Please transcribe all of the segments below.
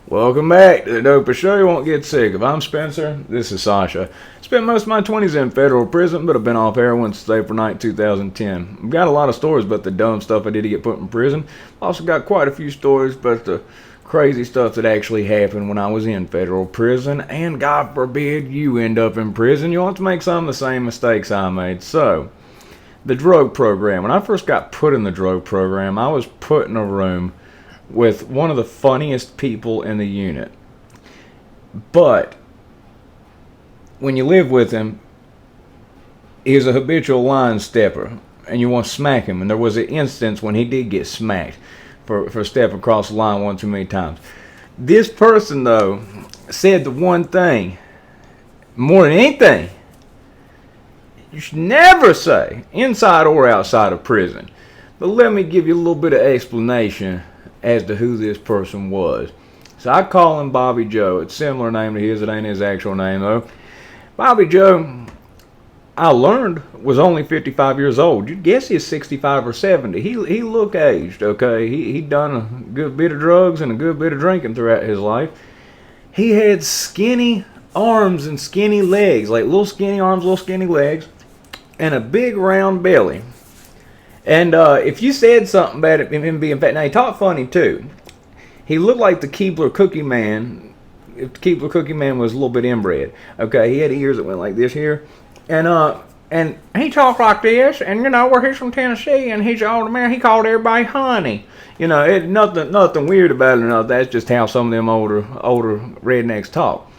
Welcome back to the Dopesick Show. You won't get sick of. I'm Spencer. This is Sasha. Spent most of my 20s in federal prison, but I've been off heroin since April 9, 2010. I've got a lot of stories about the dumb stuff I did to get put in prison. Also got quite a few stories about the crazy stuff that actually happened when I was in federal prison. And God forbid you end up in prison. You'll have to make some of the same mistakes I made. So, the drug program. When I first got put in the drug program, I was put in a room with one of the funniest people in the unit. But when you live with him, he's a habitual line stepper, and you want to smack him. And there was an instance when he did get smacked for stepping across the line one too many times. This person, though, said the one thing, more than anything, you should never say, inside or outside of prison. But let me give you a little bit of explanation as to who this person was. So I call him Bobby Joe. It's a similar name to his. It ain't his actual name, though. Bobby Joe, I learned, was only 55 years old. You'd guess he's 65 or 70. He looked aged, okay? He'd done a good bit of drugs and a good bit of drinking throughout his life. He had skinny arms and skinny legs, like little skinny arms, little skinny legs, and a big round belly. And if you said something about him being fat, now he talked funny too. He looked like the Keebler Cookie Man. If the Keebler Cookie Man was a little bit inbred, okay, he had ears that went like this here, and he talked like this. And where he's from Tennessee, and he's an older man. He called everybody honey. It nothing weird about it or nothing. That's just how some of them older rednecks talk.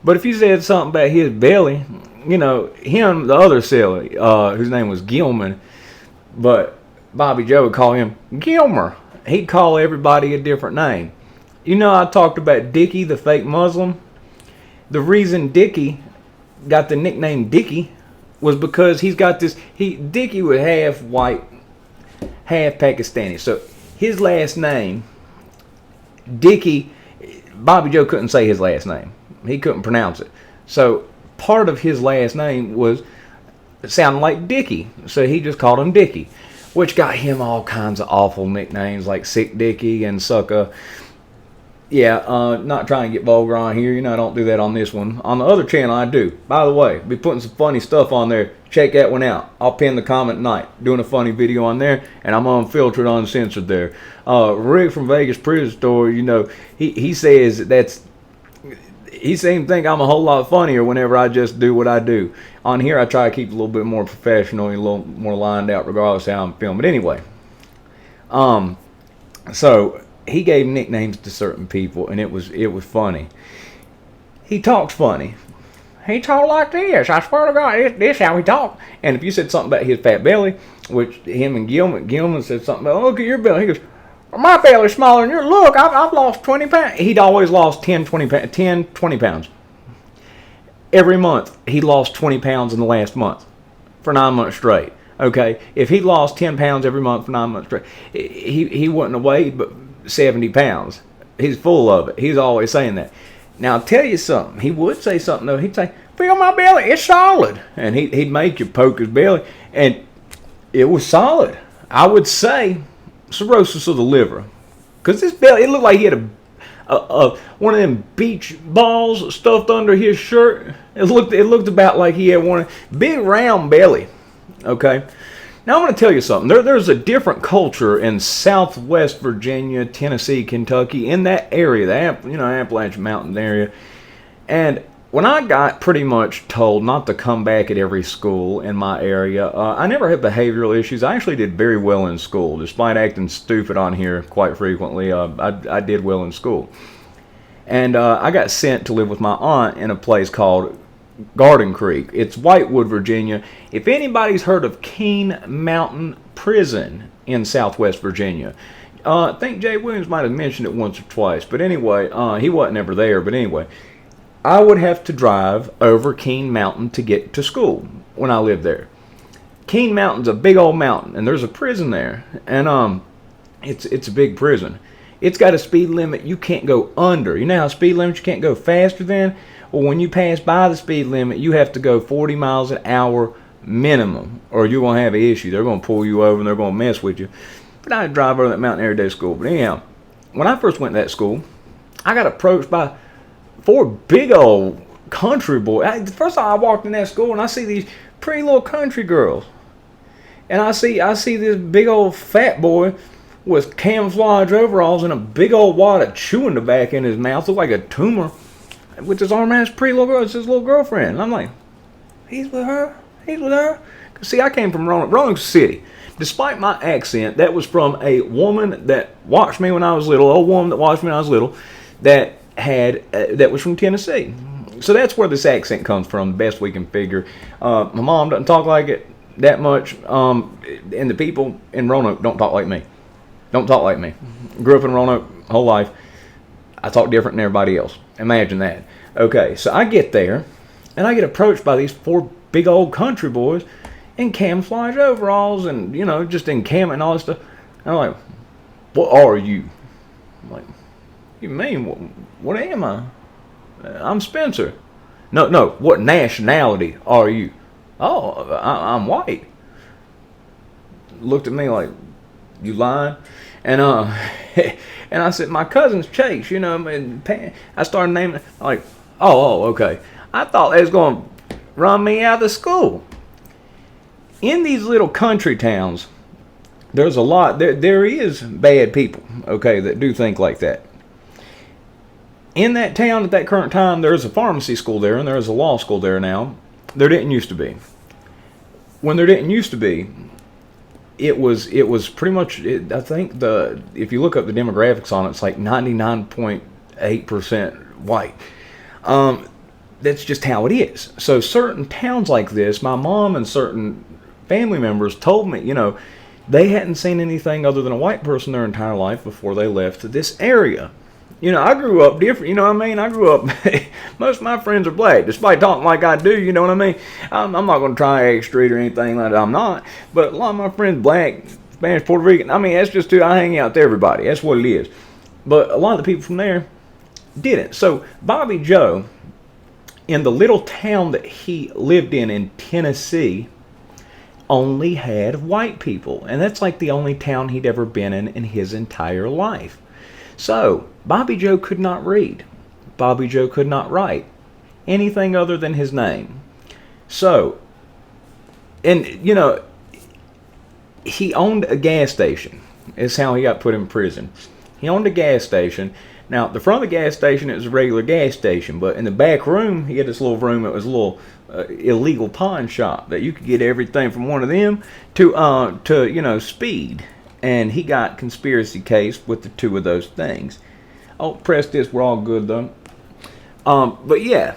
But if you said something about his belly, him, the other silly, whose name was Gilman. But Bobby Joe would call him Gilmer. He'd call everybody a different name. I talked about Dickie, the fake Muslim. The reason Dickie got the nickname Dickie was because he's got this. Dickie was half white, half Pakistani. So his last name, Dickie, Bobby Joe couldn't say his last name. He couldn't pronounce it. So part of his last name was sounded like Dickie, so he just called him Dickie, which got him all kinds of awful nicknames like Sick Dickie and Sucker. Yeah, not trying to get vulgar on here. I don't do that on this one. On the other channel, I do. By the way, be putting some funny stuff on there. Check that one out. I'll pin the comment tonight. Doing a funny video on there, and I'm unfiltered, uncensored there. Rick from Vegas Prison Story, he says that's. He seemed to think I'm a whole lot funnier whenever I just do what I do. On here, I try to keep it a little bit more professional and a little more lined out, regardless of how I'm filming. But anyway, so he gave nicknames to certain people, and it was funny. He talks funny. He talked like this. I swear to God, this how he talked. And if you said something about his fat belly, which him and Gilman said something about, look at your belly. He goes, my belly's smaller than yours. Look, I've lost 20 pounds. He'd always lost 20 pounds. Every month, he lost 20 pounds in the last month for 9 months straight. Okay? If he lost 10 pounds every month for 9 months straight, he wouldn't have weighed but 70 pounds. He's full of it. He's always saying that. Now, I'll tell you something. He would say something, though. He'd say, feel my belly. It's solid. And he'd make you poke his belly. And it was solid. I would say cirrhosis of the liver, because this belly, it looked like he had a one of them beach balls stuffed under his shirt. It looked about like he had one big round belly. Okay, now I'm going to tell you something. There's a different culture in Southwest Virginia, Tennessee, Kentucky, in that area, the Appalachian Mountain area. And when I got pretty much told not to come back at every school in my area, I never had behavioral issues. I actually did very well in school, despite acting stupid on here quite frequently. I did well in school. And I got sent to live with my aunt in a place called Garden Creek. It's Whitewood, Virginia. If anybody's heard of Keene Mountain Prison in Southwest Virginia, I think Jay Williams might have mentioned it once or twice. But anyway, he wasn't ever there. But anyway, I would have to drive over Keene Mountain to get to school when I lived there. Keene Mountain's a big old mountain, and there's a prison there. And it's a big prison. It's got a speed limit you can't go under. You know how speed limits you can't go faster than? Well, when you pass by the speed limit, you have to go 40 miles an hour minimum, or you're going to have an issue. They're going to pull you over, and they're going to mess with you. But I drive over that mountain every day to school. But anyhow, when I first went to that school, I got approached by 4 big old country boys. First of all, I walked in that school and I see these pretty little country girls. And I see this big old fat boy with camouflage overalls and a big old wad of chewing tobacco in his mouth, looked like a tumor, with his arm around his pretty little girl. It's his little girlfriend. And I'm like, he's with her? He's with her? Because, see, I came from Roanoke City. Despite my accent, that was from a woman that watched me when I was little, old woman that watched me when I was little, that was from Tennessee. So that's where this accent comes from, best we can figure. My mom doesn't talk like it that much, and the people in Roanoke don't talk like me. Don't talk like me. Grew up in Roanoke whole life. I talk different than everybody else. Imagine that. Okay, so I get there, and I get approached by these 4 big old country boys in camouflage overalls and, just in camo and all this stuff. And I'm like, what are you? I'm like, you mean, what am I? I'm Spencer. No, what nationality are you? Oh, I'm white. Looked at me like, you lying? And and I said, my cousin's Chase, and I started naming it. Like, oh, okay. I thought they was going to run me out of the school. In these little country towns, there's a lot, there is bad people, okay, that do think like that. In that town at that current time, there's a pharmacy school there, and there's a law school there now. There didn't used to be. When there didn't used to be, it was pretty much, I think if you look up the demographics on it, it's like 99.8% white. That's just how it is. So certain towns like this, my mom and certain family members told me, they hadn't seen anything other than a white person their entire life before they left this area. I grew up different, you know what I mean? I grew up, most of my friends are black, despite talking like I do, you know what I mean? I'm not going to try X Street or anything like that, I'm not. But a lot of my friends, black, Spanish, Puerto Rican, I mean, that's just who I hang out with everybody. That's what it is. But a lot of the people from there didn't. So Bobby Joe, in the little town that he lived in Tennessee, only had white people. And that's like the only town he'd ever been in his entire life. So, Bobby Joe could not read. Bobby Joe could not write anything other than his name. So, and, he owned a gas station. Is how he got put in prison. He owned a gas station. Now, the front of the gas station, it was a regular gas station. But in the back room, he had this little room that was a little illegal pawn shop that you could get everything from one of them to speed. And he got conspiracy case with the 2 of those things. Oh, press this. We're all good though. But yeah,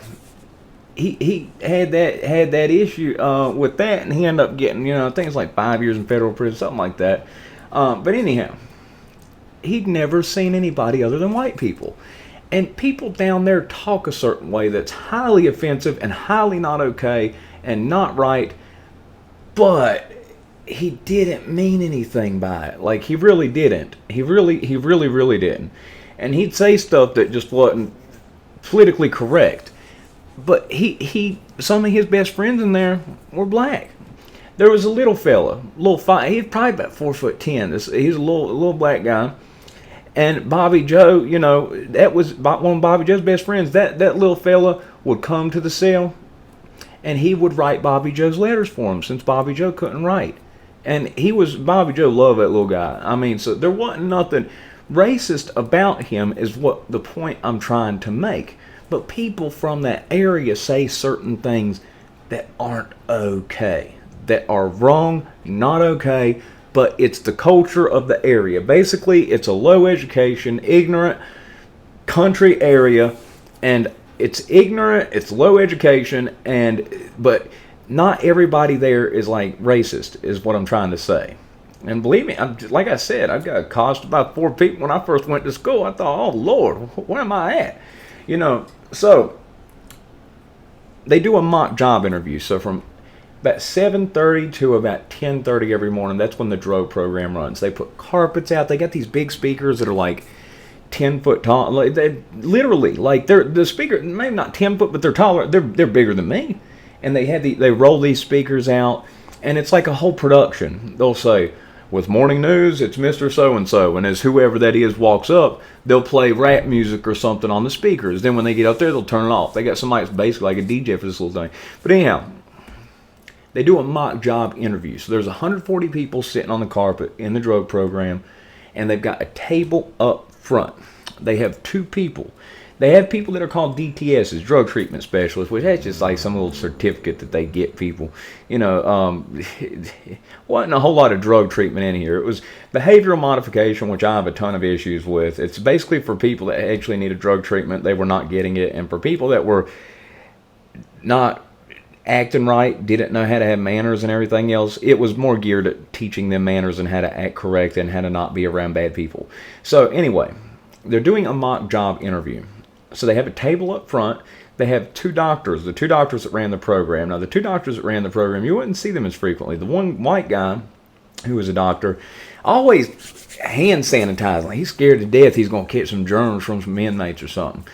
he had that issue with that, and he ended up getting things like 5 years in federal prison, something like that. But anyhow, he'd never seen anybody other than white people, and people down there talk a certain way that's highly offensive and highly not okay and not right. But he didn't mean anything by it. Like, he really didn't. He really didn't. And he'd say stuff that just wasn't politically correct. But some of his best friends in there were black. There was a little fella, he's probably about 4'10". He's a little black guy. And Bobby Joe, that was one of Bobby Joe's best friends. That little fella would come to the cell, and he would write Bobby Joe's letters for him, since Bobby Joe couldn't write. And Bobby Joe loved that little guy. I mean, so there wasn't nothing racist about him, is what the point I'm trying to make. But people from that area say certain things that aren't okay, that are wrong, not okay, but it's the culture of the area. Basically, it's a low education, ignorant country area, and it's ignorant, it's low education, but not everybody there is like racist, is what I'm trying to say. And believe me, like I said, I got accosted by 4 people when I first went to school. I thought, oh Lord, where am I at? So they do a mock job interview. So from about 7:30 to about 10:30 every morning, that's when the DRO program runs. They put carpets out. They got these big speakers that are like 10 foot tall. Like they're the speaker, maybe not 10 foot, but they're taller. They're bigger than me. And they roll these speakers out, and it's like a whole production. They'll say, With morning news, it's Mr. So-and-so, and as whoever that is walks up, they'll play rap music or something on the speakers. Then when they get up there, they'll turn it off. They got somebody that's basically like a DJ for this little thing. But anyhow, they do a mock job interview. So there's 140 people sitting on the carpet in the drug program, and they've got a table up front. They have two people. They have people that are called DTSs, drug treatment specialists, which that's just like some little certificate that they get people. Wasn't a whole lot of drug treatment in here. It was behavioral modification, which I have a ton of issues with. It's basically for people that actually needed drug treatment, they were not getting it, and for people that were not acting right, didn't know how to have manners and everything else, it was more geared at teaching them manners and how to act correct and how to not be around bad people. So anyway, they're doing a mock job interview. So they have a table up front. They have two doctors, the two doctors that ran the program. Now, the two doctors that ran the program, you wouldn't see them as frequently. The one white guy, who was a doctor, always hand sanitizing. He's scared to death he's going to catch some germs from some inmates or something.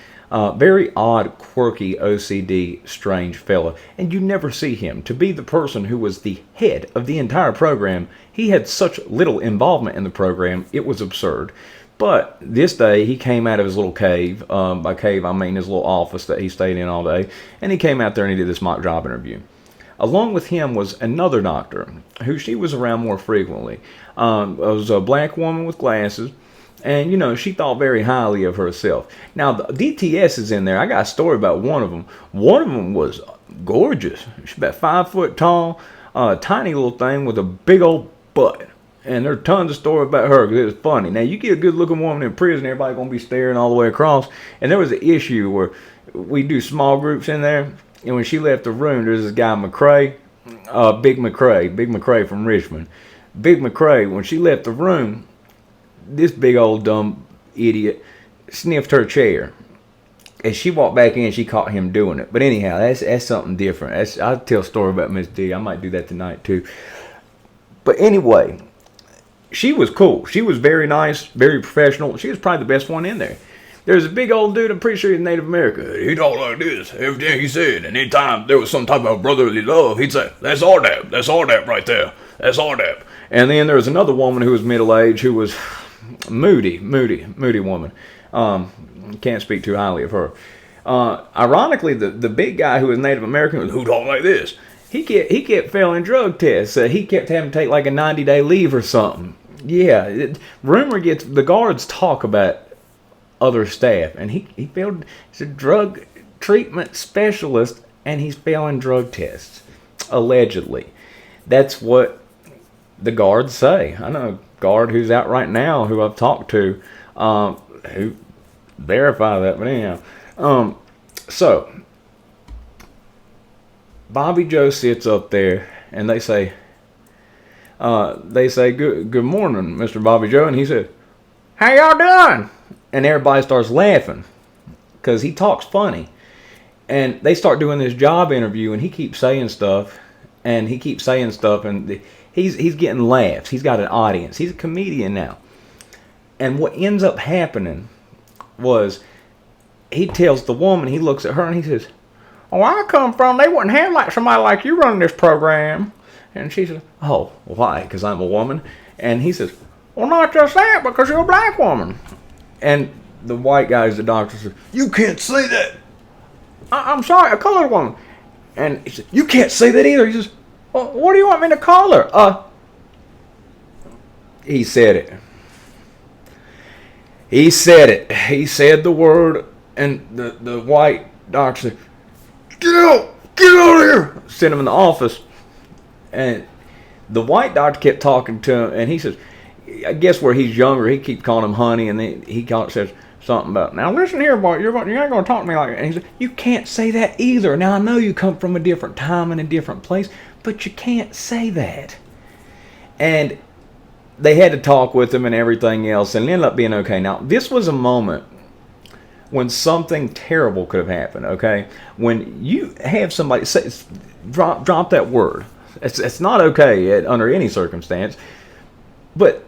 Very odd, quirky, OCD, strange fella. And you never see him. To be the person who was the head of the entire program, he had such little involvement in the program, it was absurd. But this day, he came out of his little cave. By cave, I mean his little office that he stayed in all day. And he came out there and he did this mock job interview. Along with him was another doctor, who she was around more frequently. It was a black woman with glasses. And, she thought very highly of herself. Now, the DTS is in there. I got a story about one of them. One of them was gorgeous. She's about 5 foot tall, tiny little thing with a big old butt. And there's tons of stories about her because it was funny. Now, you get a good-looking woman in prison, everybody's going to be staring all the way across. And there was an issue where we do small groups in there. And when she left the room, there's this guy, Big McCrae from Richmond. Big McCrae, when she left the room, this big old dumb idiot sniffed her chair. As she walked back in, she caught him doing it. But anyhow, that's something different. I'll tell a story about Miss D. I might do that tonight, too. But anyway, she was cool. She was very nice, very professional. She was probably the best one in there. There's a big old dude, I'm pretty sure he's Native American. He talked like this, everything he said. And anytime there was some type of brotherly love, he'd say, that's RDAP. That's RDAP right there. That's RDAP. And then there was another woman who was middle-aged who was moody woman. Can't speak too highly of her. Ironically, the big guy who was Native American, who talked like this, he kept failing drug tests. He kept having to take like a 90-day leave or something. Yeah, rumor gets the guards talk about other staff, and he failed. He's a drug treatment specialist, and he's failing drug tests, allegedly. That's what the guards say. I know a guard who's out right now who I've talked to, who verify that. But anyhow, so Bobby Joe sits up there, and they say, good morning, Mr. Bobby Joe. And he said, how y'all doing? And everybody starts laughing because he talks funny. And they start doing this job interview, and he keeps saying stuff, and he's getting laughs. He's got an audience. He's a comedian now. And what ends up happening was he tells the woman, he looks at her, and he says, oh, I come from, they wouldn't have like somebody like you running this program. And she says, oh, why? Because I'm a woman? And he says, well, not just that, because you're a black woman. And the white guy, the doctor, says, you can't say that. I'm sorry, a colored woman. And he said, you can't say that either. He says, well, what do you want me to call her? He said it. He said the word, and the white doctor said, get out of here. Sent him in the office. And the white doctor kept talking to him, and he says, I guess where he's younger, he keeps calling him honey, and then he says something about, now listen here, boy, you're not going to talk to me like that. And he said, you can't say that either. Now I know you come from a different time and a different place, but you can't say that. And they had to talk with him and everything else, and it ended up being okay. Now, this was a moment when something terrible could have happened, okay? When you have somebody say, drop that word. It's not okay under any circumstance. But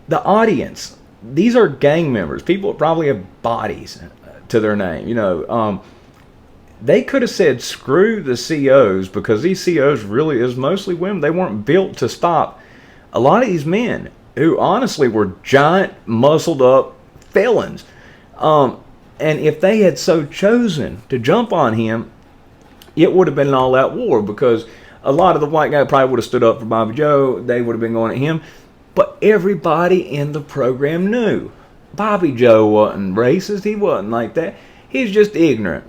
the audience, these are gang members. People probably have bodies to their name. They could have said, screw the COs, because these COs really is mostly women. They weren't built to stop a lot of these men who honestly were giant, muscled up felons. And if they had so chosen to jump on him, it would have been an all-out war, because a lot of the white guys probably would have stood up for Bobby Joe. They would have been going at him. But everybody in the program knew Bobby Joe wasn't racist. He wasn't like that. He's just ignorant.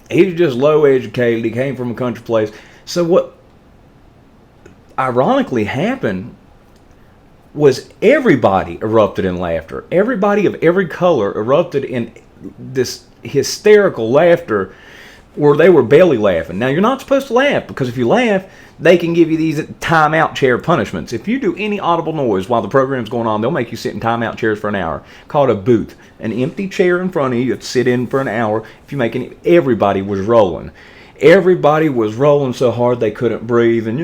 He's just low educated. He came from a country place. So what ironically happened was everybody erupted in laughter. Everybody of every color erupted in this hysterical laughter where they were belly laughing. Now, you're not supposed to laugh, because if you laugh, they can give you these timeout chair punishments. If you do any audible noise while the program's going on, they'll make you sit in timeout chairs for an hour, called a booth. An empty chair in front of you, you have to sit in for an hour. If you make any, everybody was rolling. Everybody was rolling so hard they couldn't breathe, and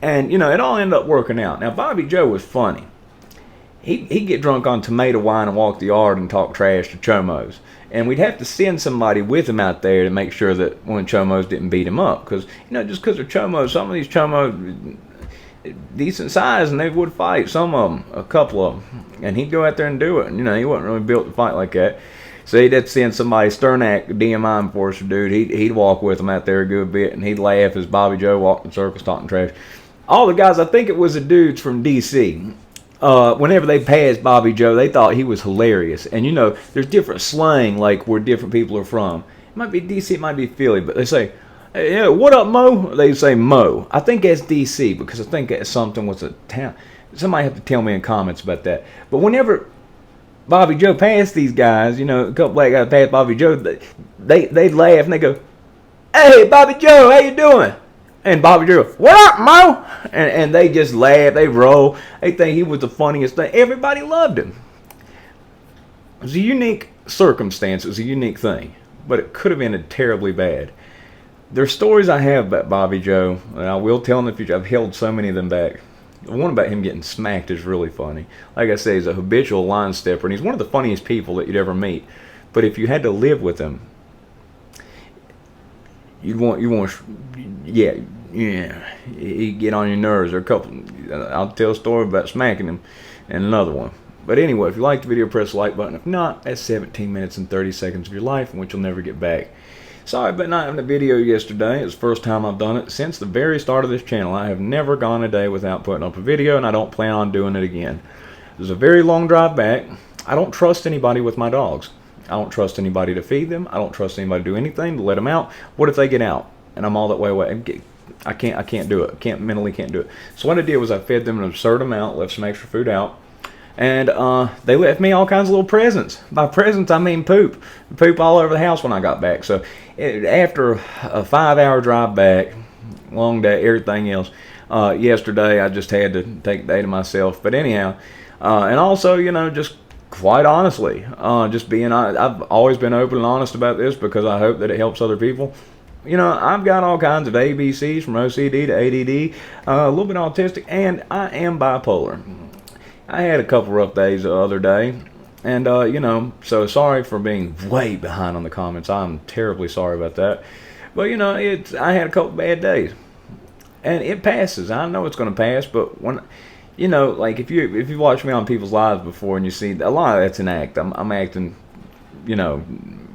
and it all ended up working out. Now, Bobby Joe was funny. He'd get drunk on tomato wine and walk the yard and talk trash to chomos. And we'd have to send somebody with him out there to make sure that one chomos didn't beat him up. Because, just because they're chomos, some of these chomos, decent size, and they would fight. Some of them, a couple of them. And he'd go out there and do it. And, he wasn't really built to fight like that. So he'd have to send somebody, Sternak, DMI enforcer dude, he'd walk with him out there a good bit. And he'd laugh as Bobby Joe walked in circles talking trash. All the guys, I think it was the dudes from D.C., whenever they passed Bobby Joe, they thought he was hilarious. And there's different slang, like where different people are from. It might be DC, it might be Philly, but they say, "Hey, yeah, what up, Mo?" They say Mo. I think that's DC, because I think that's something with a town. Somebody have to tell me in comments about that. But whenever Bobby Joe passed these guys, a couple black guys passed Bobby Joe, they laugh and they go, "Hey, Bobby Joe, how you doing?" And Bobby Joe, "What up, Mo?" And they just laugh, they roll. They think he was the funniest thing. Everybody loved him. It was a unique circumstance. It was a unique thing. But it could have ended terribly bad. There's stories I have about Bobby Joe, and I will tell in the future. I've held so many of them back. The one about him getting smacked is really funny. Like I say, he's a habitual line stepper, and he's one of the funniest people that you'd ever meet. But if you had to live with him, yeah, he'd get on your nerves. Or a couple, I'll tell a story about smacking him, and another one. But anyway, if you liked the video, press the like button. If not, that's 17 minutes and 30 seconds of your life, in which you'll never get back. Sorry about not having a video yesterday. It's the first time I've done it since the very start of this channel. I have never gone a day without putting up a video, and I don't plan on doing it again. It was a very long drive back. I don't trust anybody with my dogs. I don't trust anybody to feed them. I don't trust anybody to do anything to let them out. What if they get out and I'm all that way away? I can't do it. Mentally can't do it. So what I did was I fed them an absurd amount, left some extra food out, and they left me all kinds of little presents. By presents, I mean poop. Poop all over the house when I got back. So after a 5-hour drive back, long day, everything else, yesterday I just had to take the day to myself. But anyhow, and also, just quite honestly, I've always been open and honest about this because I hope that it helps other people. I've got all kinds of ABCs, from OCD to ADD, a little bit autistic, and I am bipolar. I had a couple rough days the other day, and so sorry for being way behind on the comments. I'm terribly sorry about that. But I had a couple bad days, and it passes. I know it's going to pass, but when like if you watch me on people's lives before and you see a lot of that's an act. I'm acting,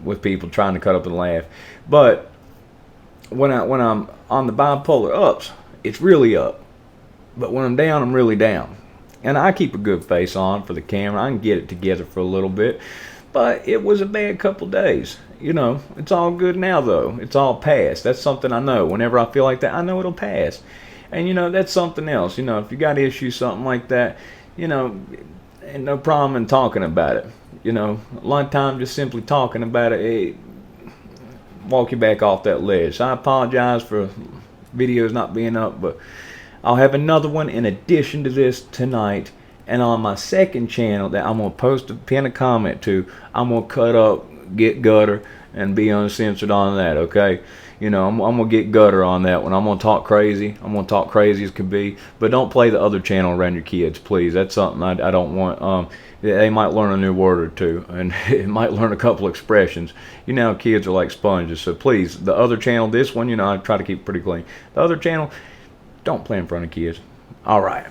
with people trying to cut up and laugh. But when I'm on the bipolar ups, it's really up. But when I'm down, I'm really down. And I keep a good face on for the camera. I can get it together for a little bit. But it was a bad couple days. It's all good now though. It's all past. That's something I know. Whenever I feel like that, I know it'll pass. And that's something else. If you got issues, something like that, ain't no problem in talking about it. A lot of times just simply talking about it, walk you back off that ledge. So I apologize for videos not being up, but I'll have another one in addition to this tonight. And on my second channel that I'm going to pin a comment to, I'm going to cut up, get gutter, and be uncensored on that, okay? I'm going to get gutter on that one. I'm going to talk crazy. I'm going to talk crazy as can be. But don't play the other channel around your kids, please. That's something I don't want. They might learn a new word or two, and it might learn a couple expressions. Kids are like sponges. So please, the other channel, this one, I try to keep it pretty clean. The other channel, Don't play in front of kids. All right.